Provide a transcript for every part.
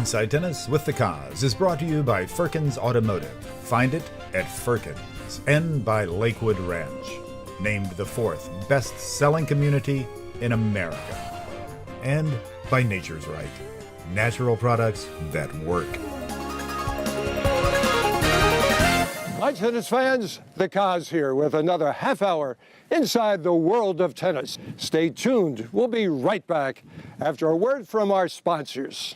Inside Tennis with the Cause is brought to you by Firkins Automotive. Find it at Firkins. And by Lakewood Ranch, named the 4th best-selling community in America. And by Nature's Right, natural products that work. Hi, tennis fans. The Cause here with another half hour inside the world of tennis. Stay tuned. We'll be right back after a word from our sponsors.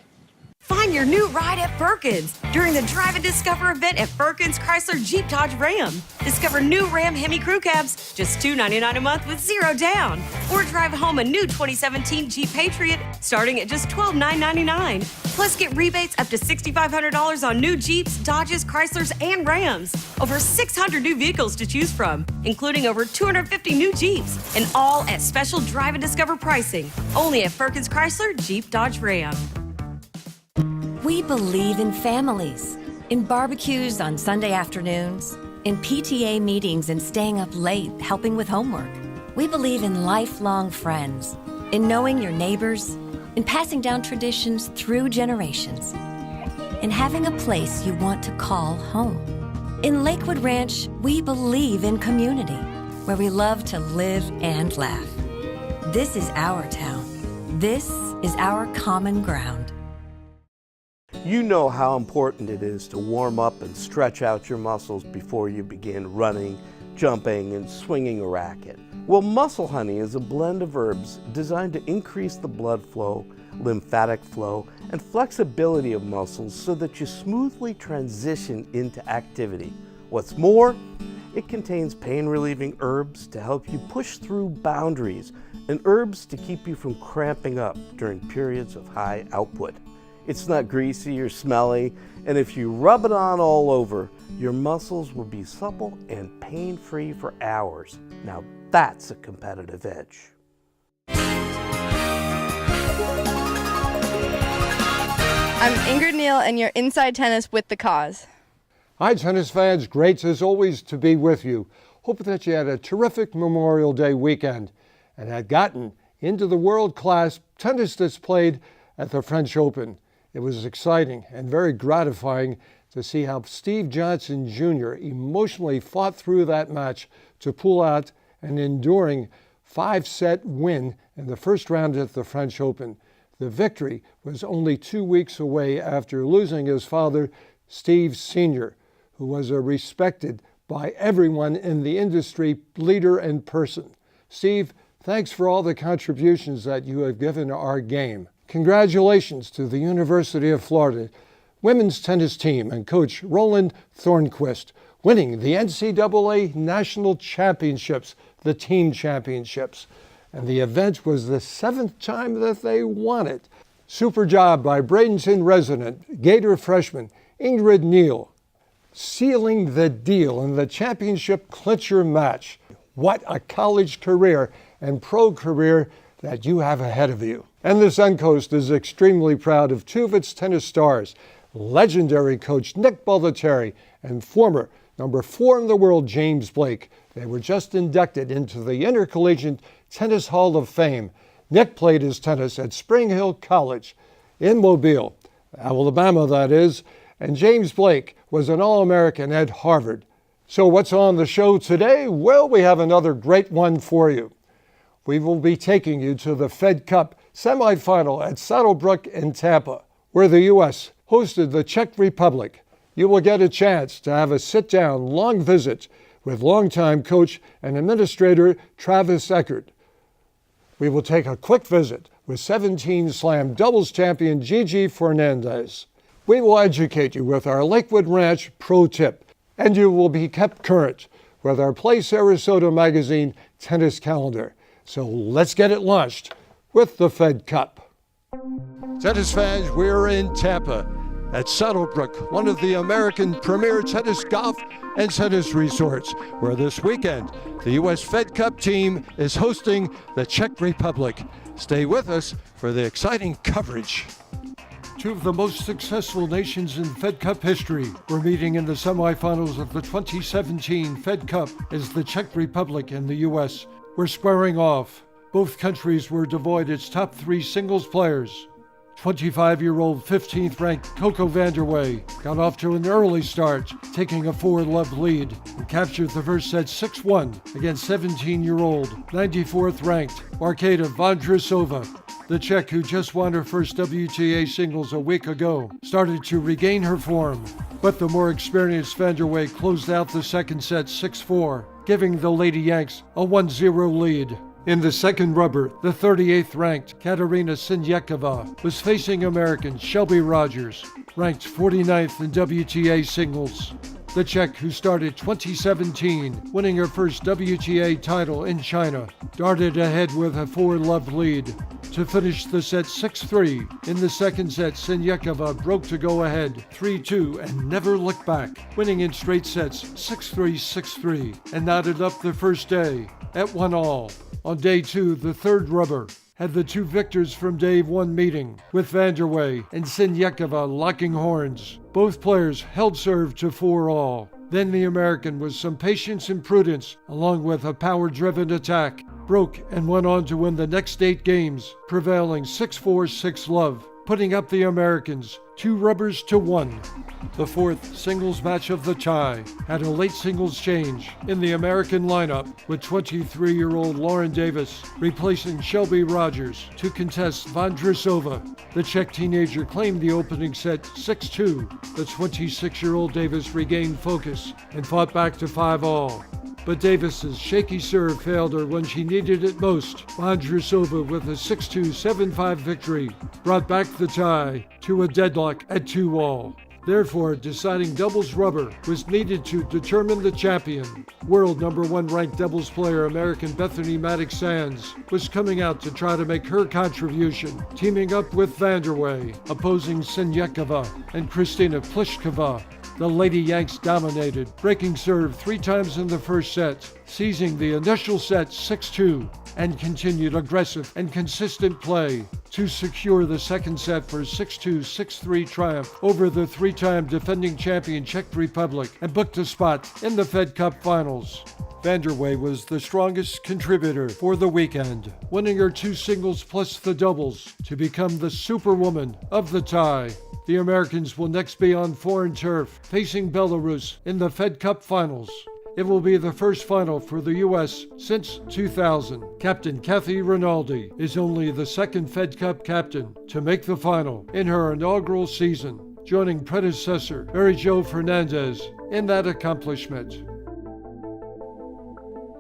Find your new ride at Firkins during the Drive and Discover event at Firkins Chrysler Jeep Dodge Ram. Discover new Ram Hemi Crew Cabs, just $299 a month with zero down. Or drive home a new 2017 Jeep Patriot starting at just $12,999. Plus get rebates up to $6,500 on new Jeeps, Dodges, Chryslers, and Rams. Over 600 new vehicles to choose from, including over 250 new Jeeps, and all at special Drive and Discover pricing. Only at Firkins Chrysler Jeep Dodge Ram. We believe in families, in barbecues on Sunday afternoons, in PTA meetings and staying up late helping with homework. We believe in lifelong friends, in knowing your neighbors, in passing down traditions through generations, in having a place you want to call home. In Lakewood Ranch, we believe in community, where we love to live and laugh. This is our town. This is our common ground. You know how important it is to warm up and stretch out your muscles before you begin running, jumping, and swinging a racket. Well, Muscle Honey is a blend of herbs designed to increase the blood flow, lymphatic flow, and flexibility of muscles so that you smoothly transition into activity. What's more, it contains pain-relieving herbs to help you push through boundaries and herbs to keep you from cramping up during periods of high output. It's not greasy or smelly, and if you rub it on all over, your muscles will be supple and pain-free for hours. Now that's a competitive edge. I'm Ingrid Neal, and you're Inside Tennis with the Cause. Hi, tennis fans. Great as always to be with you. Hope that you had a terrific Memorial Day weekend and had gotten into the world-class tennis that's played at the French Open. It was exciting and very gratifying to see how Steve Johnson Jr. emotionally fought through that match to pull out an enduring 5-set win in the first round at the French Open. The victory was only 2 weeks away after losing his father, Steve Sr., who was a respected by everyone in the industry leader and person. Steve, thanks for all the contributions that you have given our game. Congratulations to the University of Florida women's tennis team and coach Roland Thornquist winning the NCAA National Championships, the team championships. And the event was the 7th time that they won it. Super job by Bradenton resident, Gator freshman Ingrid Neal, sealing the deal in the championship clincher match. What a college career and pro career that you have ahead of you. And the Suncoast is extremely proud of two of its tennis stars, legendary coach Nick Bollettieri and former number 4 in the world James Blake. They were just inducted into the Intercollegiate Tennis Hall of Fame. Nick played his tennis at Spring Hill College in Mobile, Alabama that is, and James Blake was an All-American at Harvard. So what's on the show today? Well, we have another great one for you. We will be taking you to the Fed Cup semifinal at Saddlebrook in Tampa, where the U.S. hosted the Czech Republic. You will get a chance to have a sit-down, long visit with longtime coach and administrator Travis Eckert. We will take a quick visit with 17 Slam doubles champion Gigi Fernandez. We will educate you with our Lakewood Ranch Pro Tip, and you will be kept current with our Play Sarasota Magazine tennis calendar. So let's get it launched with the Fed Cup. Tennis fans, we're in Tampa at Saddlebrook, one of the American premier tennis, golf, and tennis resorts, where this weekend the U.S. Fed Cup team is hosting the Czech Republic. Stay with us for the exciting coverage. Two of the most successful nations in Fed Cup history were meeting in the semifinals of the 2017 Fed Cup as the Czech Republic and the U.S. were squaring off. Both countries were devoid its top 3 singles players. 25-year-old 15th ranked Coco Vandeweghe got off to an early start, taking a 4-love lead and captured the first set 6-1 against 17-year-old 94th ranked Markéta Vondrousova. The Czech, who just won her first WTA singles a week ago, started to regain her form, but the more experienced Vandeweghe closed out the second set 6-4, giving the Lady Yanks a 1-0 lead. In the second rubber, the 38th ranked Katerina Siniakova was facing American Shelby Rogers, ranked 49th in WTA singles. The Czech, who started 2017, winning her first WTA title in China, darted ahead with a 4-love lead. To finish the set 6-3, in the second set, Siniakova broke to go ahead 3-2 and never looked back, winning in straight sets 6-3, 6-3, and knotted up the first day at 1-all. On day 2, the third rubber had the two victors from day 1 meeting, with Vandeweghe and Siniakova locking horns. Both players held serve to 4-all. Then the American, with some patience and prudence, along with a power-driven attack, broke and went on to win the next 8 games, prevailing 6-4, 6-love, putting up the Americans 2 rubbers to 1. The fourth singles match of the tie had a late singles change in the American lineup, with 23-year-old Lauren Davis replacing Shelby Rogers to contest Vondrousova. The Czech teenager claimed the opening set 6-2. The 26-year-old Davis regained focus and fought back to 5-all. But Davis's shaky serve failed her when she needed it most. Vondrousova, with a 6-2, 7-5 victory, brought back the tie to a deadlock at 2-all. Therefore, deciding doubles rubber was needed to determine the champion. World number 1 ranked doubles player American Bethany Mattek-Sands was coming out to try to make her contribution, teaming up with Vandeweghe, opposing Siniakova and Kristina Pliskova. The Lady Yanks dominated, breaking serve 3 times in the first set, seizing the initial set 6-2, and continued aggressive and consistent play to secure the second set for a 6-2, 6-3 triumph over the 3-time defending champion Czech Republic and booked a spot in the Fed Cup Finals. Vandeweghe was the strongest contributor for the weekend, winning her 2 singles plus the doubles to become the superwoman of the tie. The Americans will next be on foreign turf, facing Belarus in the Fed Cup Finals. It will be the first final for the U.S. since 2000. Captain Kathy Rinaldi is only the second Fed Cup captain to make the final in her inaugural season, joining predecessor Mary Jo Fernandez in that accomplishment.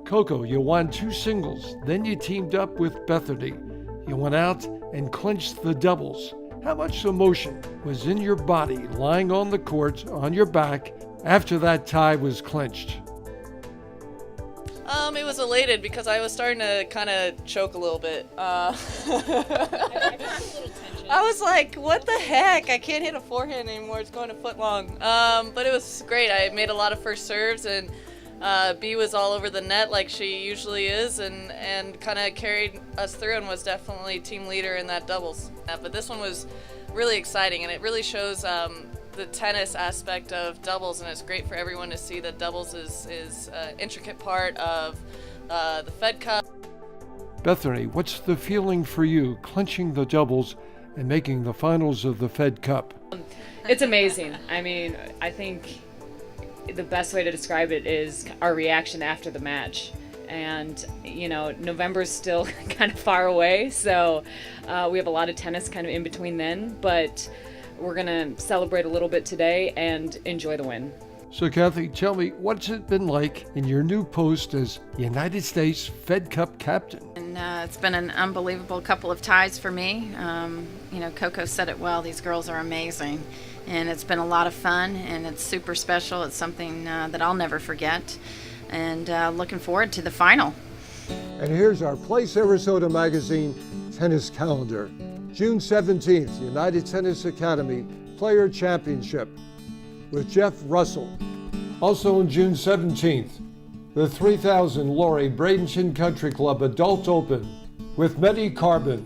Coco, you won 2 singles, then you teamed up with Bethany. You went out and clinched the doubles. How much emotion was in your body lying on the court on your back after that tie was clinched? It was elated because I was starting to kind of choke a little bit. I was like, what the heck? I can't hit a forehand anymore. It's going a foot long. But it was great. I made a lot of first serves, and B was all over the net like she usually is, and kind of carried us through and was definitely team leader in that doubles. But this one was really exciting, and it really shows the tennis aspect of doubles, and it's great for everyone to see that doubles is an intricate part of the Fed Cup. Bethany, what's the feeling for you clinching the doubles and making the finals of the Fed Cup? It's amazing. I mean, I think the best way to describe it is our reaction after the match. And, you know, November's still kind of far away, so we have a lot of tennis kind of in between then, but we're going to celebrate a little bit today and enjoy the win. So, Kathy, tell me, what's it been like in your new post as United States Fed Cup captain? And it's been an unbelievable couple of ties for me. You know, Coco said it well, these girls are amazing. And it's been a lot of fun, and it's super special. It's something that I'll never forget. And looking forward to the final. And here's our Play Sarasota Magazine tennis calendar. June 17th, United Tennis Academy Player Championship with Jeff Russell. Also on June 17th, the 3000 Laurie Bradenton Country Club Adult Open with Mehdi Carbon.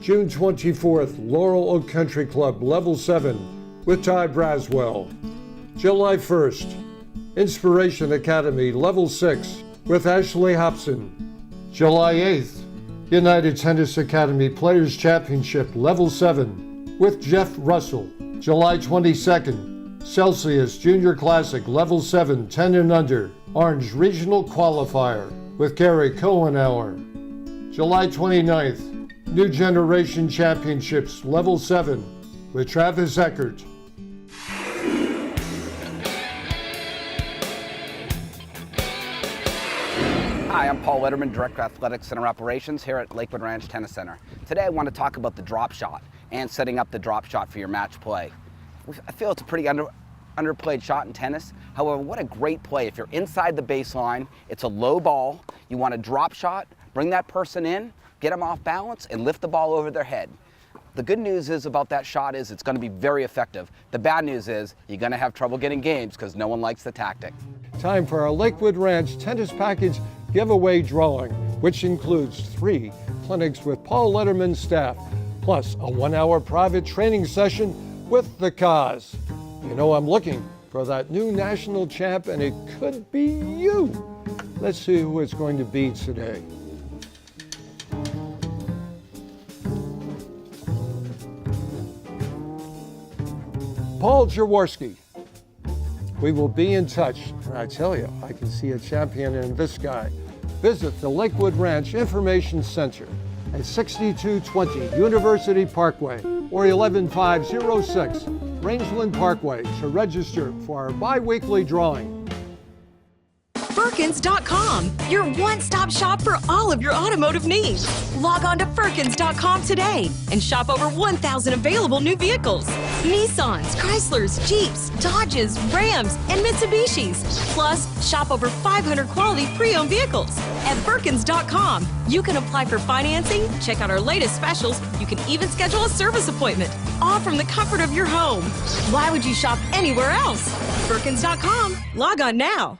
June 24th, Laurel Oak Country Club Level 7 with Ty Braswell. July 1st, Inspiration Academy Level 6 with Ashley Hobson. July 8th, United Tennis Academy Players Championship Level 7 with Jeff Russell, July 22nd. Celsius Junior Classic Level 7 10 and under, Orange Regional Qualifier with Gary Cohenauer. July 29th, New Generation Championships Level 7 with Travis Eckert. Hi, I'm Paul Letterman, Director of Athletic Center Operations here at Lakewood Ranch Tennis Center. Today I want to talk about the drop shot and setting up the drop shot for your match play. I feel it's a pretty underplayed shot in tennis. However, what a great play. If you're inside the baseline, it's a low ball, you want a drop shot, bring that person in, get them off balance, and lift the ball over their head. The good news is about that shot is it's going to be very effective. The bad news is you're going to have trouble getting games because no one likes the tactic. Time for our Lakewood Ranch Tennis Package giveaway drawing, which includes 3 clinics with Paul Letterman's staff, plus a 1-hour private training session with the Cause. You know I'm looking for that new national champ, and it could be you. Let's see who it's going to be today. Paul Jaworski. We will be in touch, and I tell you, I can see a champion in this guy. Visit the Lakewood Ranch Information Center at 6220 University Parkway or 11506 Rangeland Parkway to register for our bi-weekly drawing. Firkins.com, your one-stop shop for all of your automotive needs. Log on to Firkins.com today and shop over 1,000 available new vehicles. Nissans, Chryslers, Jeeps, Dodges, Rams, and Mitsubishis. Plus, shop over 500 quality pre-owned vehicles. At Firkins.com, you can apply for financing, check out our latest specials, you can even schedule a service appointment, all from the comfort of your home. Why would you shop anywhere else? Firkins.com, log on now.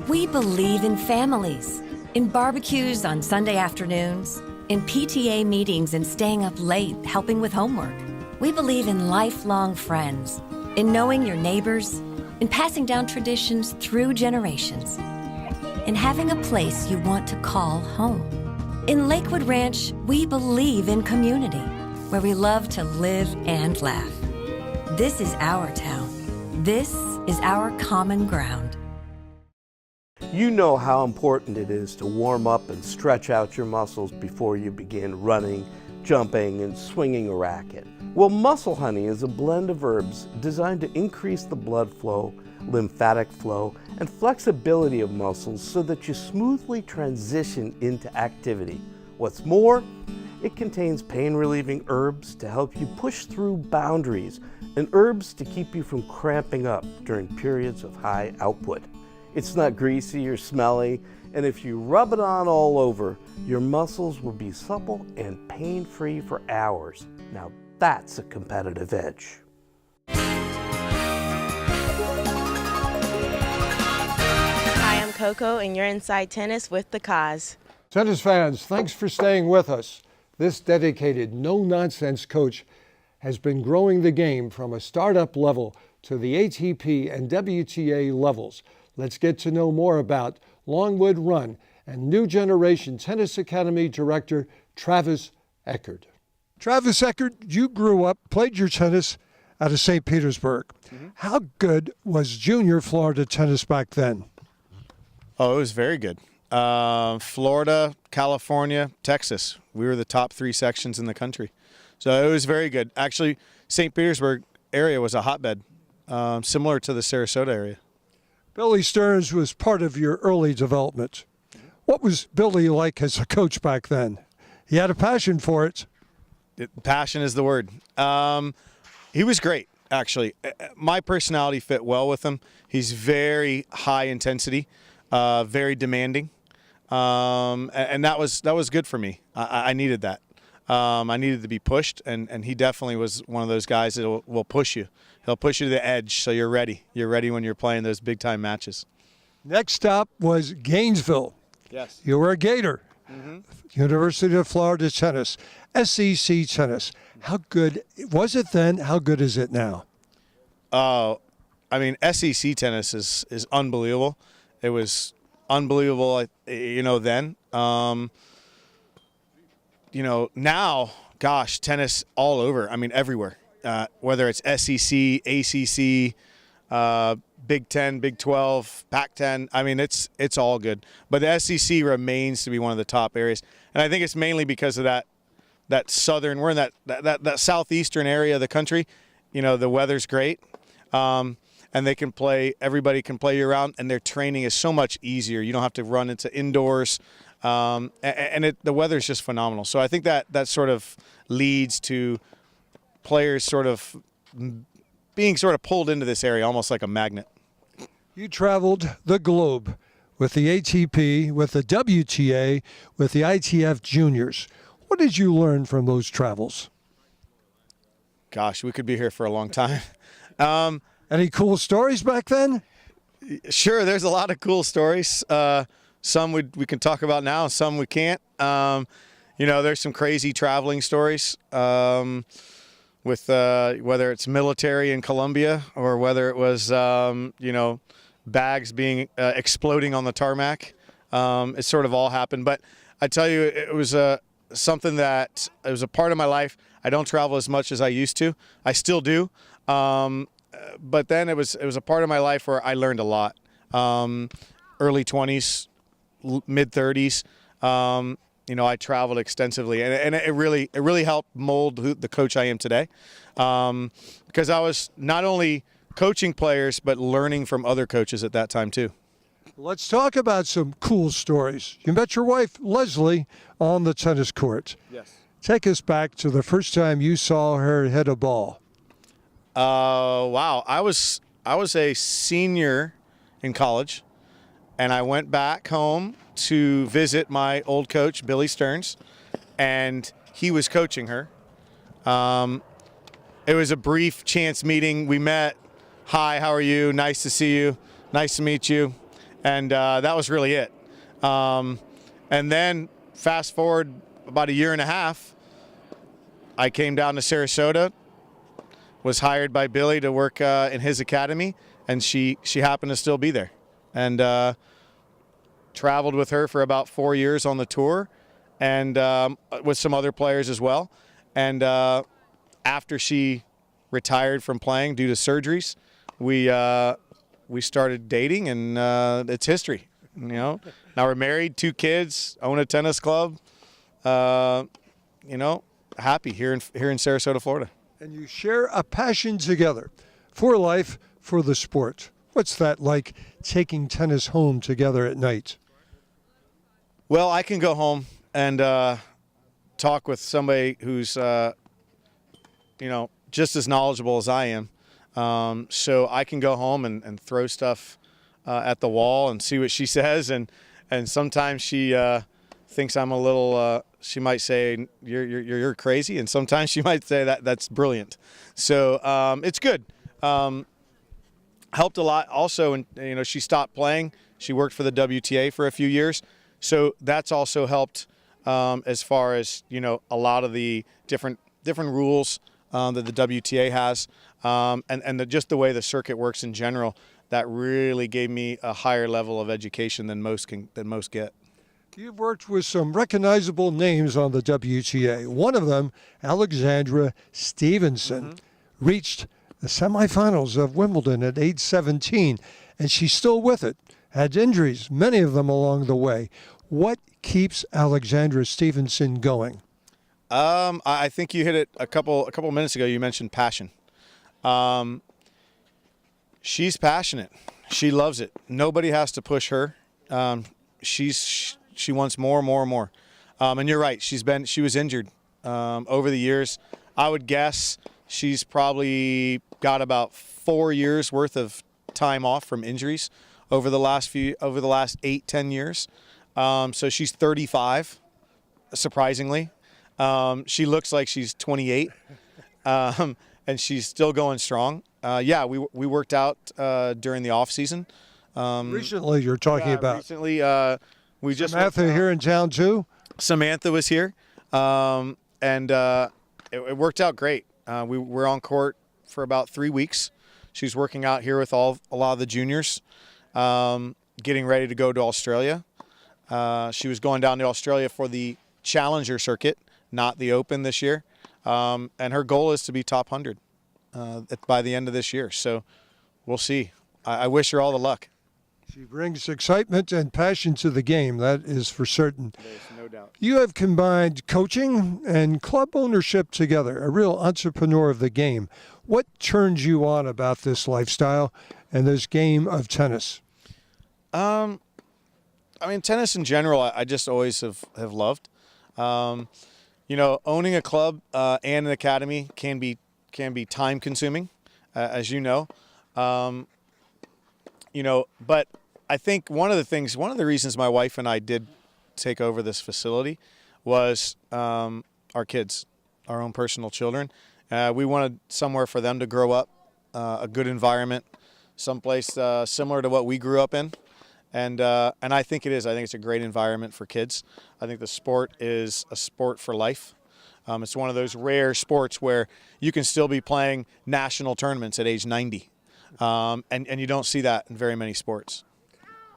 We believe in families, in barbecues on Sunday afternoons, in PTA meetings and staying up late helping with homework. We believe in lifelong friends, in knowing your neighbors, in passing down traditions through generations, in having a place you want to call home. In Lakewood Ranch, we believe in community, where we love to live and laugh. This is our town. This is our common ground. You know how important it is to warm up and stretch out your muscles before you begin running, jumping, and swinging a racket. Well, Muscle Honey is a blend of herbs designed to increase the blood flow, lymphatic flow, and flexibility of muscles so that you smoothly transition into activity. What's more, it contains pain-relieving herbs to help you push through boundaries and herbs to keep you from cramping up during periods of high output. It's not greasy or smelly, and if you rub it on all over, your muscles will be supple and pain-free for hours. Now that's a competitive edge. Hi, I'm Coco, and you're inside tennis with the Cause. Tennis fans, thanks for staying with us. This dedicated, no-nonsense coach has been growing the game from a startup level to the ATP and WTA levels. Let's get to know more about Longwood Run and New Generation Tennis Academy Director Travis Eckert. Travis Eckert, you grew up, played your tennis out of St. Petersburg. How good was junior Florida tennis back then? Oh, it was very good. Florida, California, Texas. We were the top 3 sections in the country. So it was very good. Actually, St. Petersburg area was a hotbed, similar to the Sarasota area. Billy Stearns was part of your early development. What was Billy like as a coach back then? He had a passion for it. Passion is the word. He was great, actually. My personality fit well with him. He's very high intensity, very demanding, and that was good for me. I needed that. I needed to be pushed, and he definitely was one of those guys that will push you. He'll push you to the edge so you're ready. You're ready when you're playing those big-time matches. Next stop was Gainesville. Yes. You were a Gator. University of Florida tennis, SEC tennis. How good was it then? How good is it now? I mean, SEC tennis is unbelievable. It was unbelievable, then. now, gosh, tennis all over. I mean, everywhere. Whether it's SEC, ACC, Big 10, Big 12, Pac-10. I mean, it's all good. But the SEC remains to be one of the top areas, and I think it's mainly because of that southern. We're in that southeastern area of the country. The weather's great, and they can play. Everybody can play year-round, and their training is so much easier. You don't have to run into indoors, and the weather's just phenomenal. So I think that sort of leads to players sort of being sort of pulled into this area, almost like a magnet. You traveled the globe with the ATP, with the WTA, with the ITF Juniors. What did you learn from those travels? Gosh, we could be here for a long time. Any cool stories back then? Sure, there's a lot of cool stories. Some we can talk about now, some we can't. There's some crazy traveling stories. With whether it's military in Colombia or whether it was, bags being exploding on the tarmac. It sort of all happened. But I tell you, it was something that it was a part of my life. I don't travel as much as I used to. I still do. But then it was a part of my life where I learned a lot. Early 20s, mid 30s. I traveled extensively, and it really helped mold the coach I am today, because I was not only coaching players but learning from other coaches at that time too. Let's talk about some cool stories. You met your wife, Leslie, on the tennis court. Yes. Take us back to the first time you saw her hit a ball. Wow. I was a senior in college, and I went back home to visit my old coach, Billy Stearns, and he was coaching her. It was a brief chance meeting. We met. Hi, how are you? Nice to see you. Nice to meet you. And that was really it. And then fast forward about a year and a half, I came down to Sarasota, was hired by Billy to work in his academy, and she happened to still be there. And traveled with her for about 4 years on the tour, and with some other players as well. And after she retired from playing due to surgeries, we started dating, and it's history. Now we're married, 2 kids, own a tennis club. Happy here in Sarasota, Florida. And you share a passion together for life, for the sport. What's that like, taking tennis home together at night? Well, I can go home and talk with somebody who's, just as knowledgeable as I am. So I can go home and throw stuff at the wall and see what she says. And sometimes she thinks I'm a little. She might say you're crazy, and sometimes she might say that's brilliant. So it's good. Helped a lot. Also, and she stopped playing. She worked for the WTA for a few years. So that's also helped as far as, a lot of the different rules that the WTA has, and just the way the circuit works in general. That really gave me a higher level of education than most get. You've worked with some recognizable names on the WTA. One of them, Alexandra Stevenson, reached the semifinals of Wimbledon at age 17, and she's still with it. Had injuries, many of them along the way. What keeps Alexandra Stevenson going? I think you hit it a couple minutes ago. You mentioned passion. She's passionate. She loves it. Nobody has to push her. She wants more and more and more. And you're right. She was injured over the years. I would guess she's probably got about 4 years worth of time off from injuries over the last 8-10 years. So she's 35, surprisingly. She looks like she's 28, and she's still going strong. We worked out during the off season. Recently, you're talking about. Recently, we just Samantha here in town too. Samantha was here, and it worked out great. We were on court for about 3 weeks. She's working out here with a lot of the juniors, getting ready to go to Australia. She was going down to Australia for the Challenger circuit, not the Open this year. And her goal is to be top 100 by the end of this year. So we'll see. I wish her all the luck. She brings excitement and passion to the game, that is for certain. There's no doubt. You have combined coaching and club ownership together, a real entrepreneur of the game. What turns you on about this lifestyle and this game of tennis? I mean, tennis in general, I just always have loved. You know, owning a club and an academy can be time consuming, as you know. You know, but I think one of the reasons my wife and I did take over this facility was our kids, our own personal children. We wanted somewhere for them to grow up, a good environment, someplace similar to what we grew up in. And I think it is. I think it's a great environment for kids. I think the sport is a sport for life. It's one of those rare sports where you can still be playing national tournaments at age 90. And you don't see that in very many sports.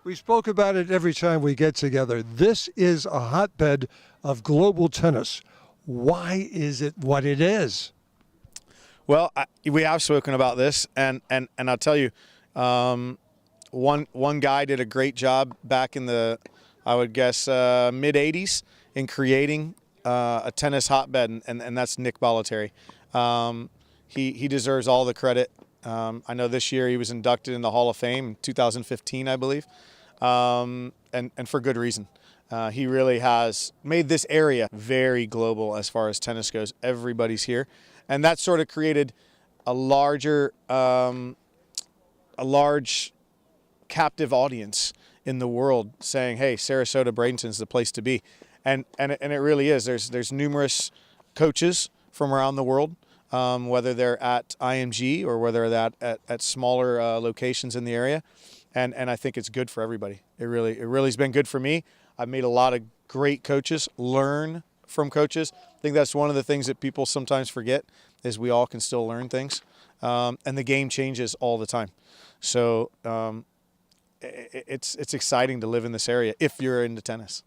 We spoke about it every time we get together. This is a hotbed of global tennis. Why is it what it is? Well, we have spoken about this, and I'll tell you, one guy did a great job back in the, I would guess, mid 80s in creating a tennis hotbed, and that's Nick Bollettieri. He deserves all the credit. I know this year he was inducted in the Hall of Fame in 2015, I believe, and for good reason. He really has made this area very global as far as tennis goes. Everybody's here, and that sort of created a large captive audience in the world saying, "Hey, Sarasota Bradenton's the place to be," and it really is. There's numerous coaches from around the world. Whether they're at IMG or whether they're at smaller locations in the area. And I think it's good for everybody. It really has been good for me. I've made a lot of great coaches, learn from coaches. I think that's one of the things that people sometimes forget is we all can still learn things. And the game changes all the time. So it's exciting to live in this area if you're into tennis.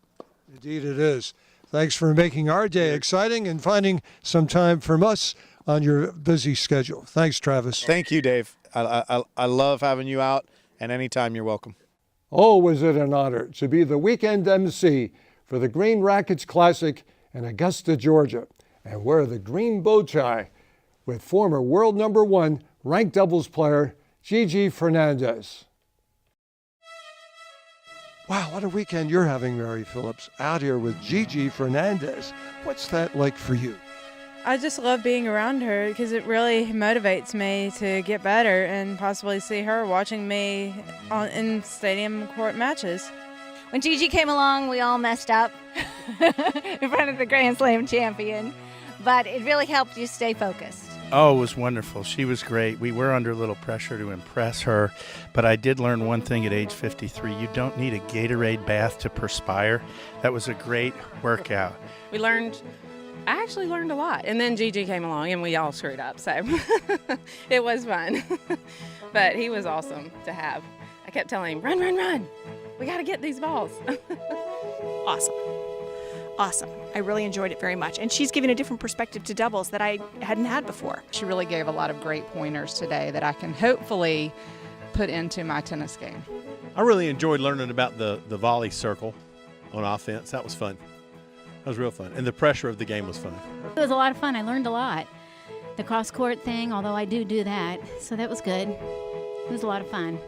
Indeed it is. Thanks for making our day exciting and finding some time from us on your busy schedule. Thanks, Travis. Thank you, Dave. I love having you out, and anytime you're welcome. Oh, was it an honor to be the weekend MC for the Green Rackets Classic in Augusta, Georgia, and wear the green bow tie with former world #1 ranked doubles player Gigi Fernandez. Wow, what a weekend you're having, Mary Phillips, out here with Gigi Fernandez. What's that like for you? I just love being around her because it really motivates me to get better and possibly see her watching me in stadium court matches. When Gigi came along, we all messed up in front of the Grand Slam champion, but it really helped you stay focused. Oh, it was wonderful. She was great. We were under a little pressure to impress her, but I did learn one thing at age 53. You don't need a Gatorade bath to perspire. That was a great workout. I actually learned a lot, and then Gigi came along and we all screwed up, so it was fun. But he was awesome to have. I kept telling him, run, run, run. We got to get these balls. Awesome. I really enjoyed it very much. And she's given a different perspective to doubles that I hadn't had before. She really gave a lot of great pointers today that I can hopefully put into my tennis game. I really enjoyed learning about the volley circle on offense. That was fun. That was real fun. And the pressure of the game was fun. It was a lot of fun. I learned a lot. The cross-court thing, although I do that, so that was good. It was a lot of fun.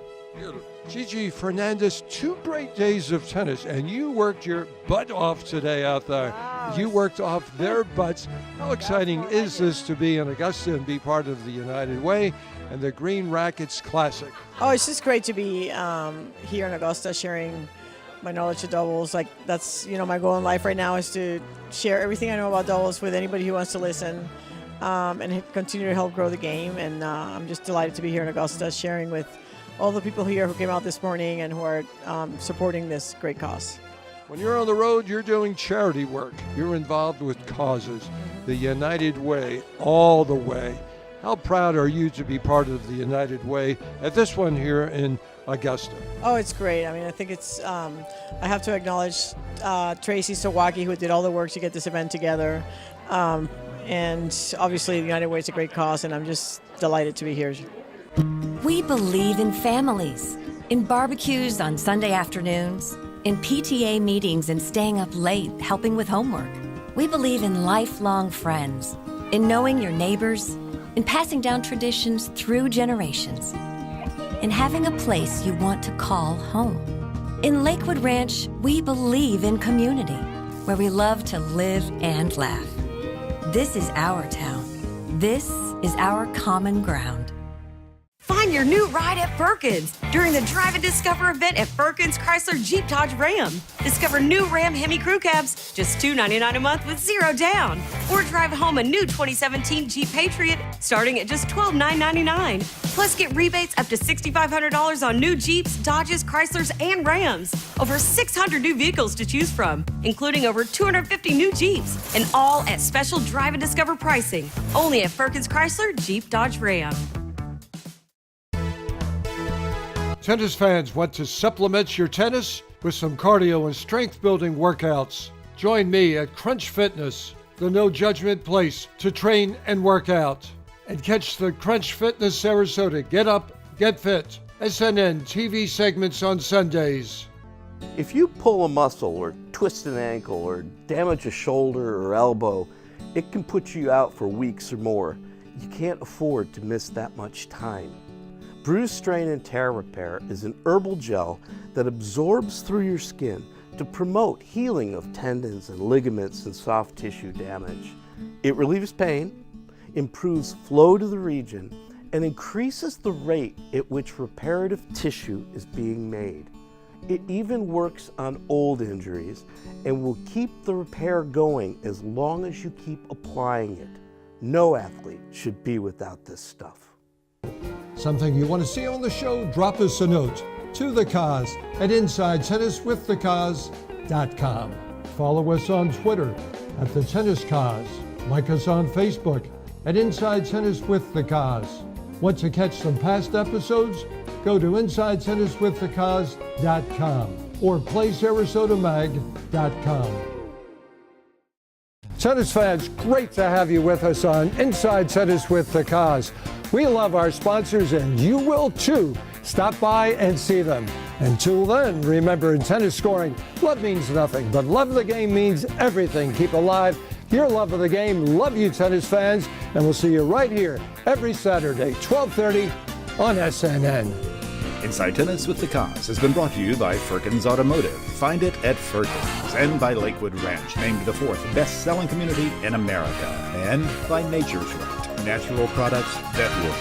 Gigi Fernandez, 2 great days of tennis, and you worked your butt off today out there. You worked off their butts. How exciting is this to be in Augusta and be part of the United Way and the Green Rackets Classic? Oh, it's just great to be here in Augusta sharing my knowledge of doubles. Like, that's, my goal in life right now is to share everything I know about doubles with anybody who wants to listen and continue to help grow the game. And I'm just delighted to be here in Augusta sharing with all the people here who came out this morning and who are supporting this great cause. When you're on the road, you're doing charity work. You're involved with causes. The United Way, all the way. How proud are you to be part of the United Way at this one here in Augusta? Oh, it's great. I mean, I think it's, I have to acknowledge Tracy Sawaki, who did all the work to get this event together. And obviously, United Way is a great cause, and I'm just delighted to be here. We believe in families, in barbecues on Sunday afternoons, in PTA meetings and staying up late helping with homework. We believe in lifelong friends, in knowing your neighbors, in passing down traditions through generations, in having a place you want to call home. In Lakewood Ranch, we believe in community, where we love to live and laugh. This is our town. This is our common ground. Find your new ride at Firkins during the Drive and Discover event at Firkins Chrysler Jeep Dodge Ram. Discover new Ram Hemi Crew Cabs, just $299 a month with zero down. Or drive home a new 2017 Jeep Patriot starting at just $12,999. Plus get rebates up to $6,500 on new Jeeps, Dodges, Chryslers, and Rams. Over 600 new vehicles to choose from, including over 250 new Jeeps, and all at special Drive and Discover pricing. Only at Firkins Chrysler Jeep Dodge Ram. Tennis fans want to supplement your tennis with some cardio and strength building workouts? Join me at Crunch Fitness, the no judgment place to train and work out. And catch the Crunch Fitness Sarasota Get Up, Get Fit, SNN TV segments on Sundays. If you pull a muscle or twist an ankle or damage a shoulder or elbow, it can put you out for weeks or more. You can't afford to miss that much time. Bruise, Strain, and Tear Repair is an herbal gel that absorbs through your skin to promote healing of tendons and ligaments and soft tissue damage. It relieves pain, improves flow to the region, and increases the rate at which reparative tissue is being made. It even works on old injuries and will keep the repair going as long as you keep applying it. No athlete should be without this stuff. Something you want to see on the show? Drop us a note to the cause at InsideTennisWithTheCause.com. Follow us on Twitter at The Tennis Cause. Like us on Facebook at Inside Tennis with the Cause. Want to catch some past episodes? Go to InsideTennisWithTheCause.com or PlaySarasotaMag.com. Tennis fans, great to have you with us on Inside Tennis with the Cause. We love our sponsors, and you will too. Stop by and see them. Until then, remember, in tennis scoring, love means nothing, but love of the game means everything. Keep alive your love of the game. Love you, tennis fans, and we'll see you right here every Saturday, 12:30 on SNN. Inside Tennis with the Cause has been brought to you by Firkins Automotive. Find it at Firkins. And by Lakewood Ranch, named the 4th best-selling community in America. And by Nature's Right, natural products that work.